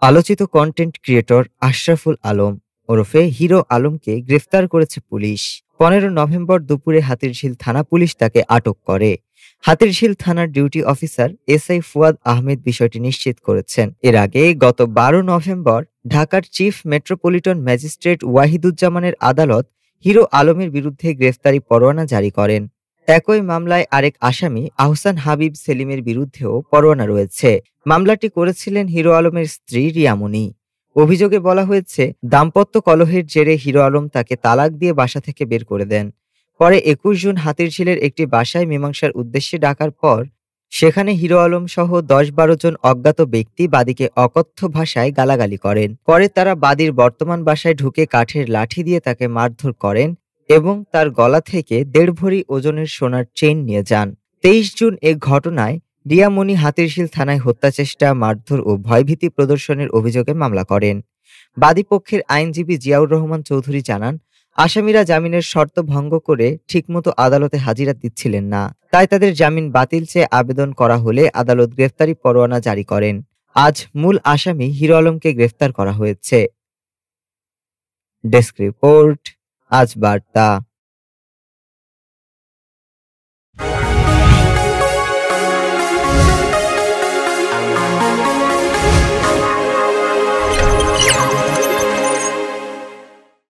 আলোচিত content creator Ashraful Alam ওরফে hero আলমকে গ্রেফতার করেছে পুলিশ। 15 নভেম্বর দুপুরে হাতিরঝিল থানা পুলিশ তাকে আটক করে। হাতিরঝিল থানার duty officer SI Fuad Ahmed বিষয়টি নিশ্চিত করেছেন। এর আগে গত 12 নভেম্বর ঢাকার চিফ মেট্রোপলিটন ম্যাজিস্ট্রেট ওয়াহিদুজ্জামানের আদালত হিরো আলমের বিরুদ্ধে গ্রেফতারি পরোয়ানা জারি করেন। একই মামলায় আরেক আসামি আহসান হাবিব সেলিমের বিরুদ্ধেও পরোয়ানা রয়েছে। মামলাটি করেছিলেন হিরো আলমের স্ত্রী রিয়ামণি। অভিযোগে বলা হয়েছে, দাম্পত্য কলহের জেরে হিরো আলম তাকে তালাক দিয়ে বাসা থেকে বের করে দেন। পরে 21 জুন হাতিরঝিলের একটি বাসায় মীমাংসার উদ্দেশ্যে ডাকার পর সেখানে হিরো আলম সহ 10-12 জন অজ্ঞাত ব্যক্তি বাদীকে অকথ্য ভাষায় গালাগালি করেন। পরে তারা বাদীর বর্তমান বাসায় ঢুকে কাঠের লাঠি দিয়ে তাকে মারধর করেন এবং তার গলা থেকে 1.5 ভরি ওজনের সোনার চেইন নিয়ে যান। 23 জুন এ ঘটনায় রিয়ামণি হাতিরঝিল থানায় হত্যাচেষ্টা, মারধর ও ভয়ভীতি প্রদর্শনের অভিযোগে মামলা করেন। বাদীপক্ষের আইনজীবী জিয়াউর রহমান চৌধুরী জানান, আসামিরা জামিনের শর্ত ভঙ্গ করে ঠিকমতো আদালতে হাজিরা দিচ্ছিলেন না, তাই তাদের জামিন বাতিল চেয়ে আবেদন করা হলে আদালত গ্রেফতারি পরোয়ানা জারি করেন। আজ মূল আসামি হিরো আলমকে গ্রেফতার করা হয়েছে। ডেস্ক রিপোর্ট, আজ বার্তা।